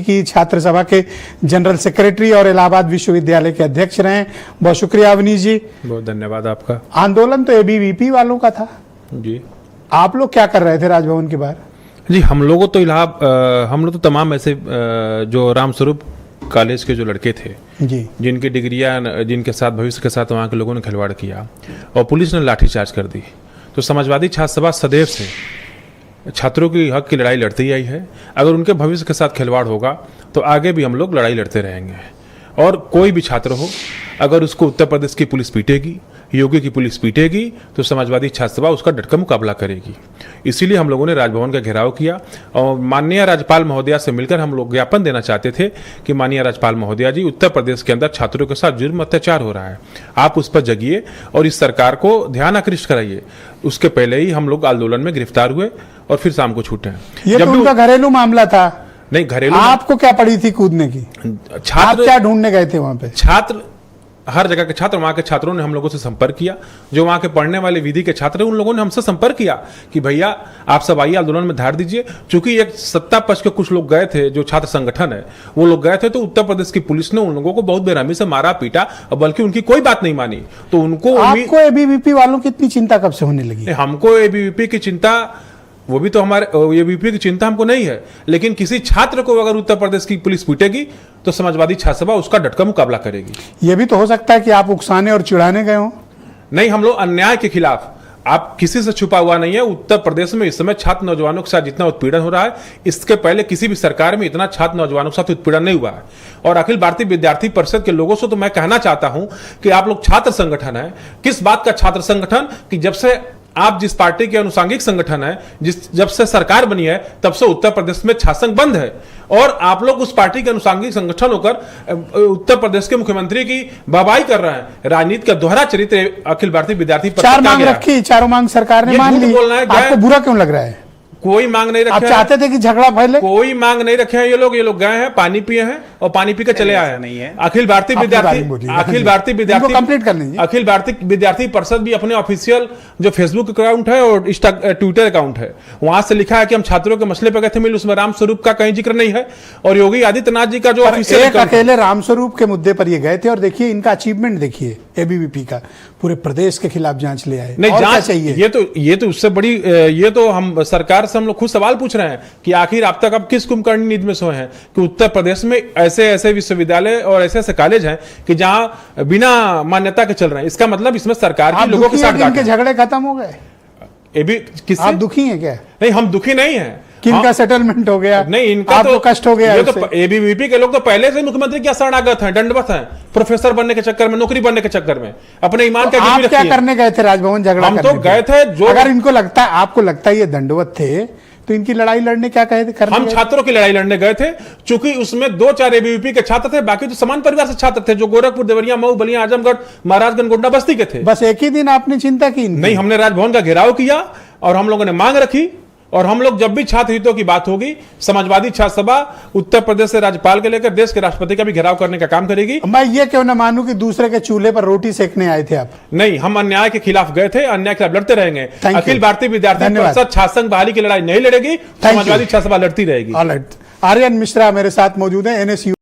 की छात्र सभा के जनरल सेक्रेटरी और इलाहाबाद विश्वविद्यालय के अध्यक्ष रहे। बहुत शुक्रिया अवनीश जी। बहुत धन्यवाद आपका। आंदोलन तो एबीवीपी वालों का था जी, आप लोग क्या कर रहे थे राजभवन के बाहर? जी हम लोग तो हम लोग तो तमाम ऐसे जो रामस्वरूप कॉलेज के जो लड़के थे जी, जिनकी डिग्रियां जिनके साथ भविष्य के साथ वहाँ के लोगों ने खिलवाड़ किया और पुलिस ने लाठीचार्ज कर दी, तो समाजवादी छात्र सभा सदैव से छात्रों की हक की लड़ाई लड़ती आई है। अगर उनके भविष्य के साथ खिलवाड़ होगा तो आगे भी हम लोग लड़ाई लड़ते रहेंगे। और कोई भी छात्र हो, अगर उसको उत्तर प्रदेश की पुलिस पीटेगी, योगी की पुलिस पीटेगी, तो समाजवादी छात्र सभा उसका डट कर मुकाबला करेगी। इसीलिए हम लोगों ने राजभवन का घेराव किया और माननीय राज्यपाल महोदया से मिलकर हम लोग ज्ञापन देना चाहते थे कि माननीय राज्यपाल महोदया जी, उत्तर प्रदेश के अंदर छात्रों के साथ जुर्म अत्याचार हो रहा है, आप उस पर जगिए और इस सरकार को ध्यान आकृष्ट कराइए। उसके पहले ही हम लोग आंदोलन में गिरफ्तार हुए और फिर शाम को छूटे। ये तो उनका घरेलू मामला था। नहीं, घरेलू आपको क्या पड़ी थी कूदने की? छात्र आप क्या ढूंढने गए थे वहां पे? छात्र, हर जगह के छात्र, वहां के छात्रों ने हम लोगों से संपर्क किया। जो वहां के पढ़ने वाले विधि के छात्र हैं, उन लोगों ने हमसे संपर्क किया कि भैया आप सब आइए, आंदोलन में धार दीजिए। चूंकि एक सत्ता पक्ष के कुछ लोग गए थे, जो छात्र संगठन है, वो लोग गए थे, तो उत्तर प्रदेश की पुलिस ने उन लोगों को बहुत बेरहमी से मारा पीटा और बल्कि उनकी कोई बात नहीं मानी। तो उनको आपको एबीवीपी वालों की इतनी चिंता कब से होने लगी? हमको एबीवीपी की चिंता, वो भी तो हमारे एबीवीपी की चिंता हमको नहीं है, लेकिन किसी छात्र को अगर उत्तर प्रदेश की पुलिस पीटेगी तो समाजवादी छात्र सभा उसका डटकर मुकाबला करेगी। ये भी तो हो सकता है कि आप उकसाने और चिढ़ाने गए हो। नहीं, हम लोग अन्याय के खिलाफ, आप किसी से छुपा हुआ नहीं है। उत्तर प्रदेश में इस समय छात्र नौजवानों के साथ जितना उत्पीड़न हो रहा है, इसके पहले किसी भी सरकार में इतना छात्र नौजवानों के साथ उत्पीड़न नहीं हुआ है। और अखिल भारतीय विद्यार्थी परिषद के लोगों से तो मैं कहना चाहता हूं कि आप लोग छात्र संगठन है। किस बात का छात्र संगठन कि जब से आप जिस पार्टी के अनुसांगिक संगठन है, जब से सरकार बनी है, तब से उत्तर प्रदेश में छात्र संघ बंद है। और आप लोग उस पार्टी के अनुसांगिक संगठन होकर उत्तर प्रदेश के मुख्यमंत्री की वाहवाही कर रहे हैं। राजनीति का दोहरा चरित्र अखिल भारतीय विद्यार्थी परिषद चार मांग रखी, चारों मांग सरकार ने मान ली, आपको बुरा क्यों लग रहा है? कोई मांग नहीं रखे। आप चाहते थे कि झगड़ा फैले? कोई मांग नहीं रखे हैं ये लोग गए हैं, पानी पिए हैं और पानी पी के चले आए हैं। नहीं है अखिल भारतीय विद्यार्थी परिषद भी अपने ऑफिशियल जो फेसबुक अकाउंट है और ट्विटर अकाउंट है, वहां से लिखा है कि हम छात्रों के मसले पर गए थे मिल, उसमें रामस्वरूप का कहीं जिक्र नहीं है। और योगी आदित्यनाथ जी का जो ऑफिशियल अकेले रामस्वरूप के मुद्दे पर ये गए थे और देखिए इनका अचीवमेंट देखिए, एबीवीपी का पूरे प्रदेश के खिलाफ जांच ले आए। नहीं, जांच चाहिए। ये तो उससे बड़ी, ये तो हम सरकार से हम लोग खुद सवाल पूछ रहे हैं कि आखिर आप तक अब किस कुंभकर्णी नींद में सोए हैं कि उत्तर प्रदेश में ऐसे विश्वविद्यालय और ऐसे कॉलेज हैं कि जहां बिना मान्यता के चल रहे हैं। इसका मतलब इसमें सरकार की लोगों के साथ इनके झगड़े खत्म हो गए? आप दुखी हैं क्या? नहीं, हम दुखी नहीं हैं। किनका सेटलमेंट हो गया? नहीं, इनका आपको कष्ट हो गया। ये तो एबीवीपी के लोग तो पहले से मुख्यमंत्री की शरणागत हैं, दंडवत हैं, प्रोफेसर बनने के चक्कर में, नौकरी बनने के चक्कर में, अपने ईमान का आप क्या करने गए थे राजभवन? झगड़ा हम तो गए थे। जो अगर इनको लगता है, आपको लगता है ये दंडवत थे, तो इनकी लड़ाई लड़ने क्या कहे थे? हम छात्रों की लड़ाई लड़ने गए थे, चूंकि उसमें 2-4 एबीवीपी के छात्र थे, बाकी तो समान परिवार से छात्र थे, जो गोरखपुर, देवरिया, मऊ, बलिया, आजमगढ़, महाराजगंज, गोड्डा, बस्ती के थे। बस एक ही दिन आपने चिंता की? नहीं, हमने राजभवन का घेराव किया और हम लोगों ने मांग रखी। और हम लोग जब भी छात्र हितों की बात होगी, समाजवादी छात्र सभा उत्तर प्रदेश से राज्यपाल के लेकर देश के राष्ट्रपति का भी घेराव करने का काम करेगी। मैं ये क्यों ना मानूं कि दूसरे के चूल्हे पर रोटी सेकने आए थे आप? नहीं, हम अन्याय के खिलाफ गए थे, अन्याय के खिलाफ लड़ते रहेंगे। अखिल भारतीय विद्यार्थी परिषद छात्र संघ बहाली की लड़ाई नहीं लड़ेगी, समाजवादी छात्र सभा लड़ती रहेगी। आर्यन मिश्रा मेरे साथ मौजूद है, NSU